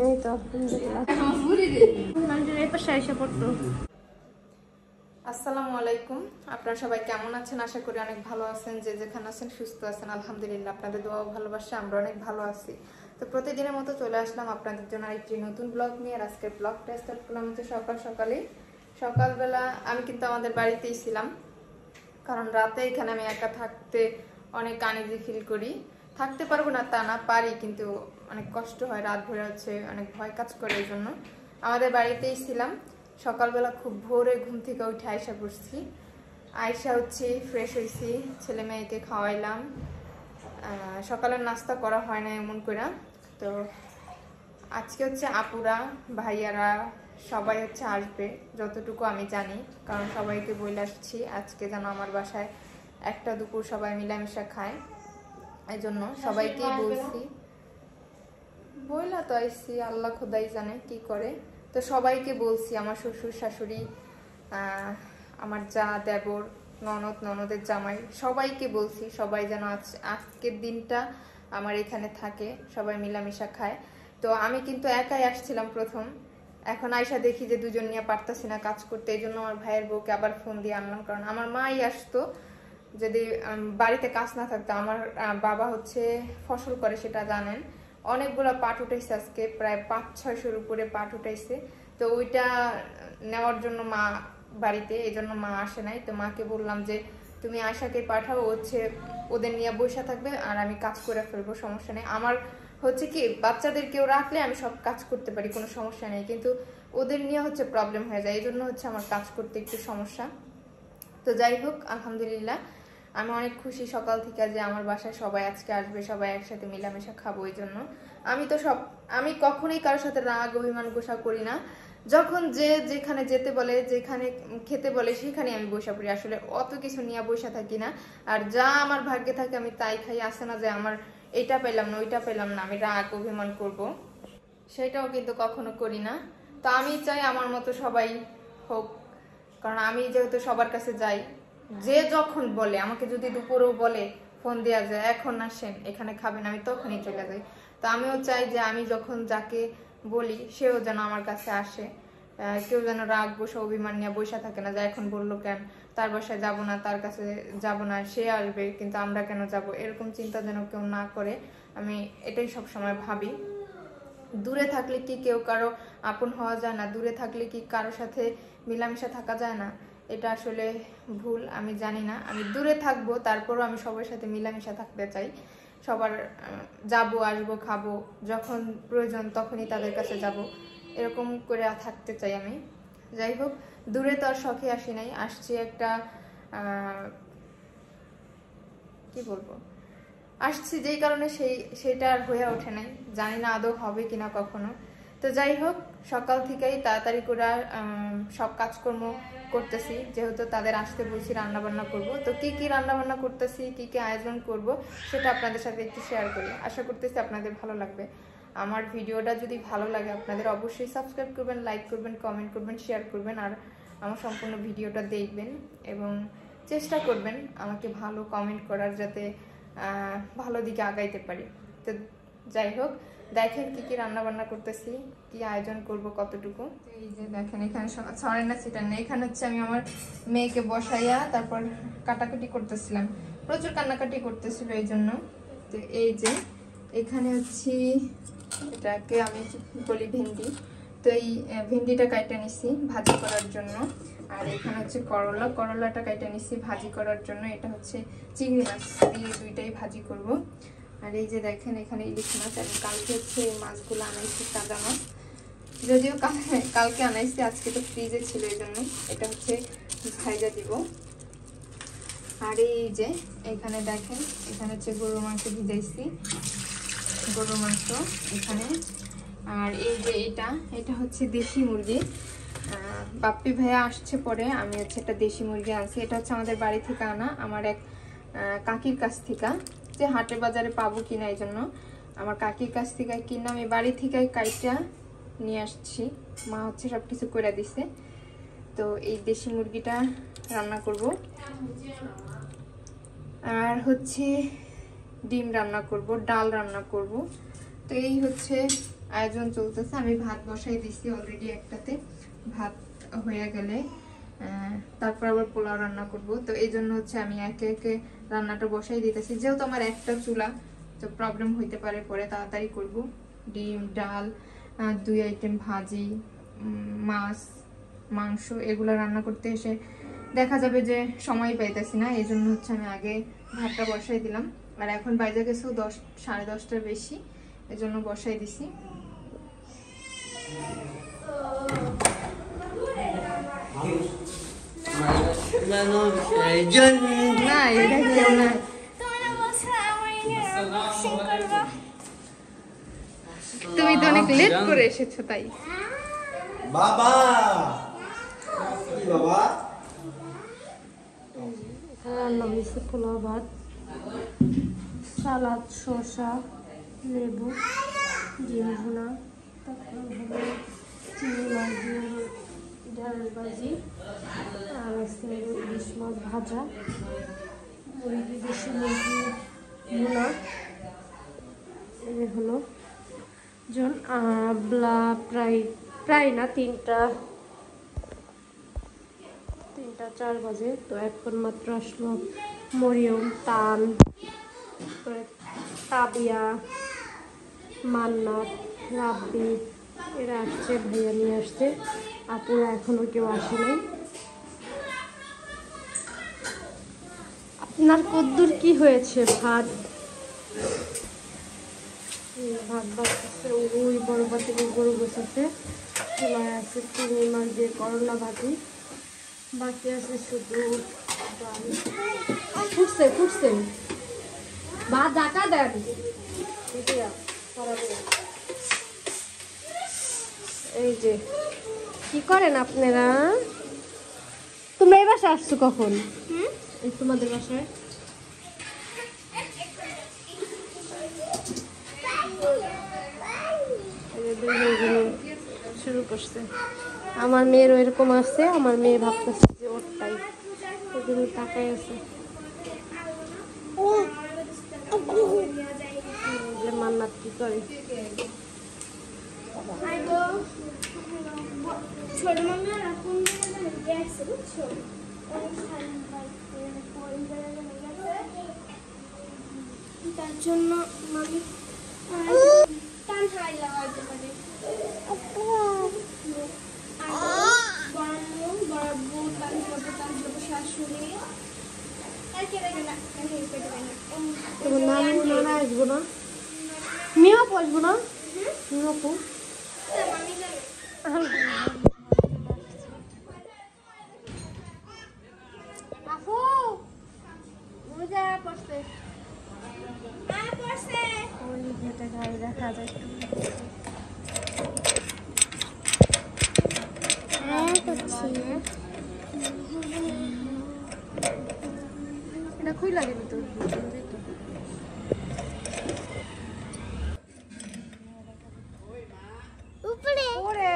এই তো আলহামদুলিল্লাহ এই পাশে এসে পড়তো। আসসালামু আলাইকুম, আপনারা সবাই কেমন আছেন? আশা করি অনেক ভালো আছেন, যে যেখানে আছেন সুস্থ আছেন। আলহামদুলিল্লাহ, আপনাদের দোয়া ও ভালোবাসা আমরা অনেক ভালো আছি। তো প্রতিদিনের মতো চলে আসলাম আপনাদের জন্য আরেকটি নতুন ব্লগ নিয়ে। আর আজকের ব্লগটা স্টার্ট করলাম হচ্ছে সকালবেলা। আমি কিন্তু আমাদের বাড়িতেই ছিলাম, কারণ রাতে এখানে আমি একা থাকতে অনেক আনইজি ফিল করি। থাকতে পারবো না তা না, পারি, কিন্তু অনেক কষ্ট হয়, রাত ভরে হচ্ছে অনেক ভয় কাজ করে। এই জন্য আমাদের বাড়িতেই ছিলাম। সকালবেলা খুব ভোরে ঘুম থেকে উঠে আয়সা করছি। আয়সা হচ্ছে ফ্রেশ হয়েছি, ছেলে মেয়েকে খাওয়াইলাম। সকালের নাস্তা করা হয় না এমন করে। তো আজকে হচ্ছে আপুরা ভাইয়ারা সবাই হচ্ছে আসবে, যতটুকু আমি জানি, কারণ সবাইকে বলে আসছি আজকে যেন আমার বাসায় একটা দুপুর সবাই মিলামিশা খায়। এই জন্য সবাইকেই বলছি, বইলা তো আইসি, আল্লাহ খোদাই জানে কি করে। তো সবাইকে বলছি, আমার শ্বশুর শাশুড়ি, আমার যা দেবর, ননদের জামাই, সবাইকে বলছি সবাই যেন আজকের দিনটা আমার এখানে থাকে, সবাই মিলামিশা খায়। তো আমি কিন্তু একাই আসছিলাম প্রথম, এখন আয়সা দেখি যে দুজন নিয়ে পারতাছি না কাজ করতে। এই জন্য আমার ভাইয়ের বউকে আবার ফোন দিয়ে আনলাম, কারণ আমার মাই আসতো যদি বাড়িতে কাজ না থাকতো। আমার বাবা হচ্ছে ফসল করে, সেটা জানেন। অনেকগুলো পাট উঠাইছে আজকে, প্রায় 500-600-র উপরে পাট উঠাইছে। তো ওইটা নেওয়ার জন্য মা বাড়িতে, এই জন্য মা আসে নাই। তো মাকে বললাম যে তুমি আয়সাকে পাঠাও, হচ্ছে ওদের নিয়ে বসে থাকবে আর আমি কাজ করে ফেলবো, সমস্যা নেই। আমার হচ্ছে কি, বাচ্চাদের কেউ রাখলে আমি সব কাজ করতে পারি, কোনো সমস্যা নেই, কিন্তু ওদের নিয়ে হচ্ছে প্রবলেম হয়ে যায়। এই জন্য হচ্ছে আমার কাজ করতে একটু সমস্যা। তো যাই হোক, আলহামদুলিল্লাহ আমি অনেক খুশি সকাল থেকে যে আমার বাসায় সবাই আজকে আসবে, সবাই একসাথে মিলামেশা খাবো। এই জন্য আমি কখনোই কারোর সাথে রাগ অভিমান গোসা করি না। যখন যে যেখানে যেতে বলে, যেখানে খেতে বলে, সেখানে আমি বসে পড়ি। আসলে অত কিছু নিয়ে বসে থাকি না, আর যা আমার ভাগ্যে থাকে আমি তাই খাই। আসে না যে আমার এটা পেলাম না ওইটা পেলাম না, আমি রাগ অভিমান করব, সেটাও কিন্তু কখনো করি না। তো আমি চাই আমার মতো সবাই হোক, কারণ আমি যেহেতু সবার কাছে যাই, যে যখন বলে, আমাকে যদি দুপুরেও বলে ফোন দেওয়া যায় এখন আসেন এখানে খাবেন, আমি তখনই চলে যাই। তো আমিও চাই যে আমি যখন যাকে বলি সেও যেন আমার কাছে আসে। কেউ যেন রাগ বসে অভিমান নিয়ে বসে থাকে না, যে এখন বললো কেন, তার বাসায় যাবো না, তার কাছে যাব না, সে আসবে কিন্তু আমরা কেন যাব, এরকম চিন্তা যেন কেউ না করে। আমি এটাই সব সময় ভাবি। দূরে থাকলে কি কেউ কারো আপন হওয়া যায় না? দূরে থাকলে কি কারোর সাথে মিলামেশা থাকা যায় না? এটা আসলে ভুল, আমি জানি না। আমি দূরে থাকবো, তারপরও আমি সবার সাথে মিলামেশা থাকতে চাই। সবার যাবো, আসবো, খাবো, যখন প্রয়োজন তখনই তাদের কাছে যাব, এরকম করে থাকতে চাই আমি। যাই হোক, দূরে তো আর শখে আসি নাই, আসছি একটা কি বলবো, আসছি যেই কারণে সেইটা আর হয়ে ওঠে নাই, জানি না আদৌ হবে কিনা কখনো। তো যাই হোক, সকাল থেকেই তাড়াতাড়ি করে সব কাজকর্ম করতেছি, যেহেতু তাদের আসতে বলছি, রান্না বান্না করব। তো কি কি রান্না বান্না করতেছি, কি কি আয়োজন করব, সেটা আপনাদের সাথে একটু শেয়ার করি। আশা করতেছি আপনাদের ভালো লাগবে। আমার ভিডিওটা যদি ভালো লাগে আপনাদের অবশ্যই সাবস্ক্রাইব করবেন, লাইক করবেন, কমেন্ট করবেন, শেয়ার করবেন, আর আমার সম্পূর্ণ ভিডিওটা দেখবেন এবং চেষ্টা করবেন আমাকে ভালো কমেন্ট করার, যাতে ভালো দিকে আগাইতে পারি। তো যাই হোক, দেখেন কি কি রান্না বান্না করতেছি, কি আয়োজন করব, কতটুকু। এই যে দেখেন, এখানে ছড়ে না সেটা নেই, এখানে হচ্ছে আমি আমার মেয়েকে বসাইয়া তারপর কাটাকাটি করতেছিলাম, প্রচুর কান্নাকাটি করতেছিল এই জন্য। তো এই যে এখানে হচ্ছে, এটাকে আমি বলি ভেন্ডি। তো এই ভেন্ডিটা কাইটা নিছি ভাজি করার জন্য। আর এখানে হচ্ছে করলাটা কাইটা নিছি ভাজি করার জন্য। এটা হচ্ছে চিংড়ি মাছ দিয়ে দুইটাই ভাজি করব। আর এই যে দেখেন, এখানে ইলিশ মাছ। আমি কালকে হচ্ছে এই মাছগুলো আনাইছি, তাজা মাছ, যদিও কালকে আনাইছি, আজকে তো ফ্রিজে ছিল, এই জন্য এটা হচ্ছে ভাইজা দিব। আর এই যে এখানে দেখেন, এখানে হচ্ছে গরুর মাংস ভিজাইছি, গরুর মাংস এখানে। আর এই যে এটা হচ্ছে দেশি মুরগি। বাপ্পি ভাইয়া আসছে পরে, আমি হচ্ছে একটা দেশি মুরগি আনছি। এটা হচ্ছে আমাদের বাড়ি থেকে আনা, আমার এক কাকির কাছ থেকে, যে হাটে বাজারে পাবো কিনা, এই জন্য আমার কাকির কাছ থেকে কিনা আমি বাড়ি থেকে কাইটা নিয়ে আসছি। মা হচ্ছে সব কিছু করে দিছে। তো এই দেশি মুরগিটা রান্না করব, আর হচ্ছে ডিম রান্না করব, ডাল রান্না করব। তো এই হচ্ছে আয়োজন চলতেছে। আমি ভাত বসাই দিছি অলরেডি একটাতে, ভাত হয়ে গেলে তারপর আবার পোলাও রান্না করব। তো এই জন্য হচ্ছে আমি একে একে রান্নাটা বসাই দিতেছি, যেহেতু আমার একটা চুলা, তো প্রবলেম হইতে পারে, পরে তাড়াতাড়ি করব। ডিম, ডাল, 2 আইটেম ভাজি, মাছ, মাংস এগুলো রান্না করতে এসে দেখা যাবে যে সময় পাইতেছি না। এই জন্য হচ্ছে আমি আগে ভাতটা বসাই দিলাম। আর এখন বাইরে গেছেও 10 সাড়ে 10টার বেশি, এই জন্য বসাই দিছি। না এটা কেউ না, তুমি তো অনেক লেট করে এসেছো তাই। বাবা বাবা রান্না হয়েছে পোলাও ভাত, সালাদ, শসা, লেবু, ডিম ভুনা, তারপর হলো চিংড়ি মাছ দিয়ে ঢেঁড়স ভাজি, আর আছে ইলিশ মাছ ভাজা, মুরগি, দেশি মুরগি ভুনা, এই হলো জন প্রায় না 3টা 4 বাজে। তো এখন মাত্র আসলো মরিয়ম, তান, তারপরে তাবিয়া, মান্নাত, রাব্বি, এরা আসছে, ভাইয়া নিয়ে আসছে, আপুরা এখনো কেউ আসে নাই। আপনার কদ্দুর কি হয়েছে? ভাত বাড়তেছে, ওই বড় পাতি গরু বসেছে, চুলায় আছে চিংড়ি মাছ দিয়ে করলা ভাজি, বাকি আছে শুধু ডাল। ফুটছে ভাত ঢাকা দেন। এই যে কি করেন আপনারা? তোমরা এই বাসায় আসছো কখন? এই তোমাদের বাসায় শুরু করছে। আমার মেয়েরও এরকম আছে, আমার মেয়ে ভাবতেছে যে ওরটাই, ওগুলো তাকাই আছে। মান্নাত কি করে? ছোট মামা এখন গেছে বুঝছো, তার জন্য মামি টান হারাই লাগাতে পারে। শাশুড়ি আর কে দেখে না, তোমার নানা আসবো না, মেয়েও আসবো না, মেয়েও মামি যাবে। আপু মজা পড়ছে, ওই ঘেটে গাড়ি দেখা যায়। এটা খুই লাগে ভিতর উপরে ওরে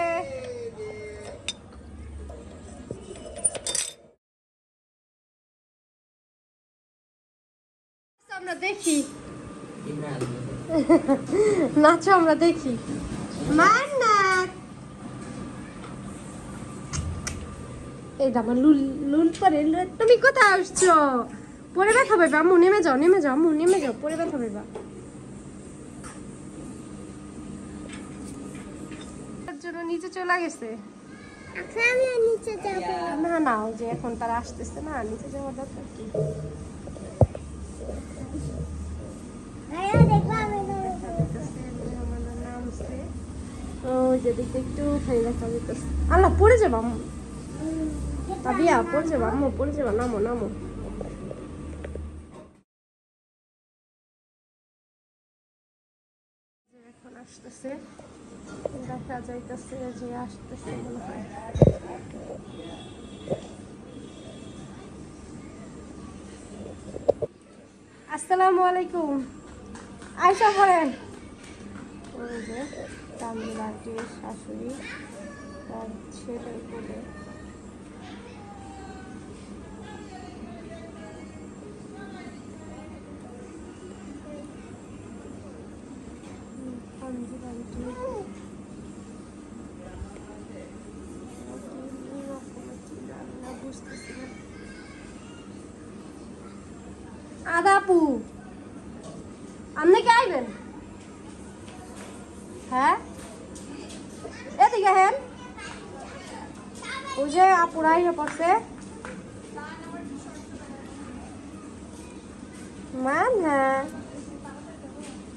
আমরা দেখি, নাচো আমরা দেখি। মান্নাত এই দামা লুল পরে, তুমি কোথায় আসছো? পরে ব্যথা পাইবা, আম্মু নেমে যাও, আম্মু নেমে যাও, পরে ব্যথা পাইবা। তার জন্য নিচে চলে গেছে। আমি নিচে যাব না না, ওই যে এখন তারা আসতেছে না, নিচে যাওয়ার দরকার কি? ওই যে দেখতে একটু খাই দেখা যেতেছে। আল্লাহ পড়ে যাবো আম্মু, তাবিয়া পড়ে যাবো আম্মু, পড়ে যাবো, নামো নামো। এখন আসতেছে, দেখা যাইতেছে যে আসতেছে মনে হয়। আসসালামু আলাইকুম, আয়সা পড়েন। ওই যে তামিলাটির শাশুড়ি তার ছেলের কোলে। আদা আপু আপনি কে আইবেন? হ্যাঁ এদিকে হেন ওই যে আপুরা ইয়ে পড়ছে মান। হ্যাঁ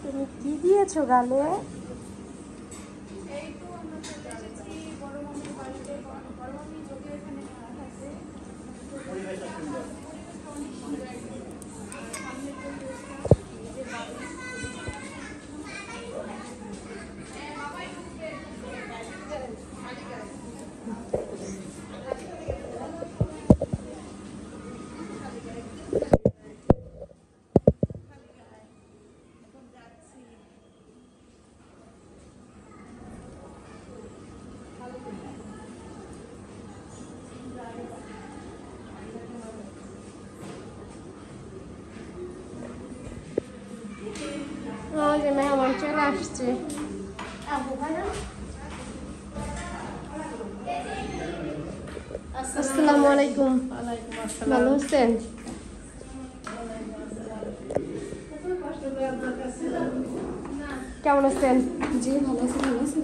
তুমি কি দিয়েছো গালে? যে মেহমান চলে আসছে। আসসালামু আলাইকুম। ভালো আছেন? কেমন আছেন? জি ভালো আছি। ভালো আছেন?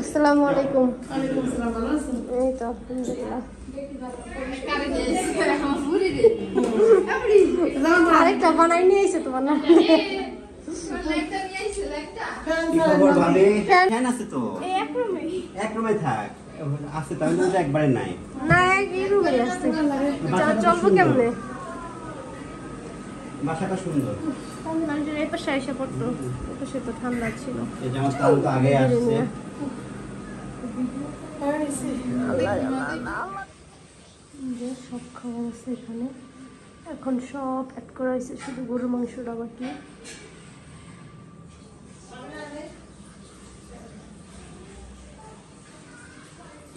আসসালামু আলাইকুম। এই তো আলহামদুলিল্লাহ। আরেকটা বানাই নিয়ে এসে তোমার না ফ্যান আছে তো এক রুমে থাক আছে তাহলে তো একবারে নাই না এই রুমে আসছে চলবো কেমনে? বাসাটা সুন্দর এই পাশে এসে পড়তো এই পাশে তো ঠান্ডা ছিল। এই যে আমার তাহলে তো আগে আসছে সব খাবার আছে এখানে এখন সব অ্যাড করা হয়েছে শুধু গরুর মাংসটা বাকি।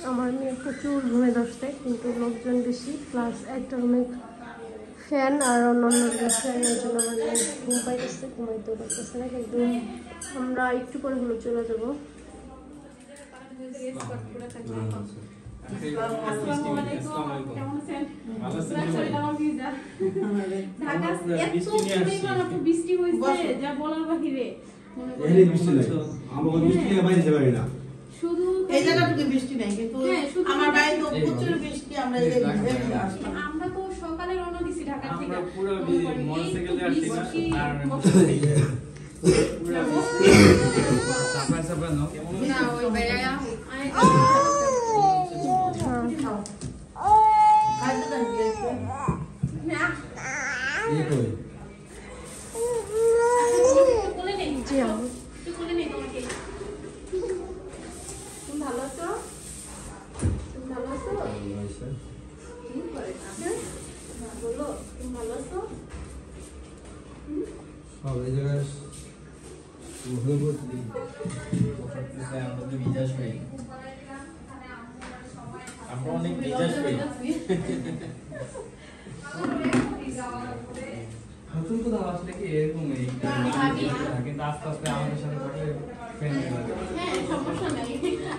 আমার মেয়ে প্রচুর ঘুমে ধরছে কিন্তু লোকজন বেশি প্লাস একটা রুমে ফ্যান আর অন্যান্য ফ্যানের জন্য আমার মেয়ে ঘুম পাইতেছে ঘুমাইতেও পারতেছে না কিন্তু আমরা একটু পরে হলো চলে যাবো। বৃষ্টি হয়েছে যা বলার বাহিরে শুধু এই জায়গাটুকু বৃষ্টি নাই কিন্তু আমার বাড়ি তো প্রচুর বৃষ্টি আমরা এই আমরা তো সকালে রওনা দিছি ঢাকা থেকে আমরা পুরো মোটরসাইকেলে আসছি আর পুরো সাপা সাপা নো না ওই বেয়া বলে নেই জি আমি বলে নেই তোমাকে তুমি ভালো আছো? তুমি ভালো আছো? কি করে বলো তুমি ভালো আছো? সব এই জায়গায় আমরা অনেক মেজাজ পাই নতুন কোথাও আসলে কি এরকমই কিন্তু আস্তে আস্তে আমাদের সাথে হ্যাঁ সমস্যা নাই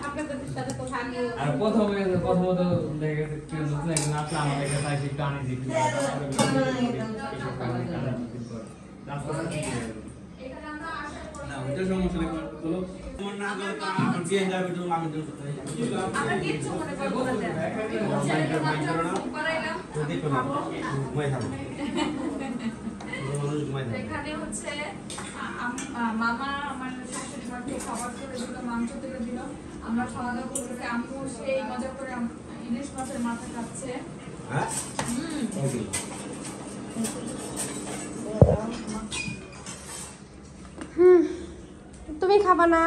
আপনাদের সাথে তো ভাগি আর প্রথমত দেখা গেছে কেউ নতুন একজন আসলে আমাদের কাছে আসে একটু আনি দিই না ওইটা সমস্যা নেই চলো তোমার না গেলে তো আমার বিয়ে যাবে তো আমি তো আমরা কিছু মনে করব না এখানে হচ্ছে মামা আমার শাশুড়ি মাকে খাবার করে দিল, মাংস তুলে দিল, আমরা খাওয়া দাওয়া করতেছি। আম্মু সেই মজা করে ইলিশ মাছের মাথা খাচ্ছে। তুমি খাবা না?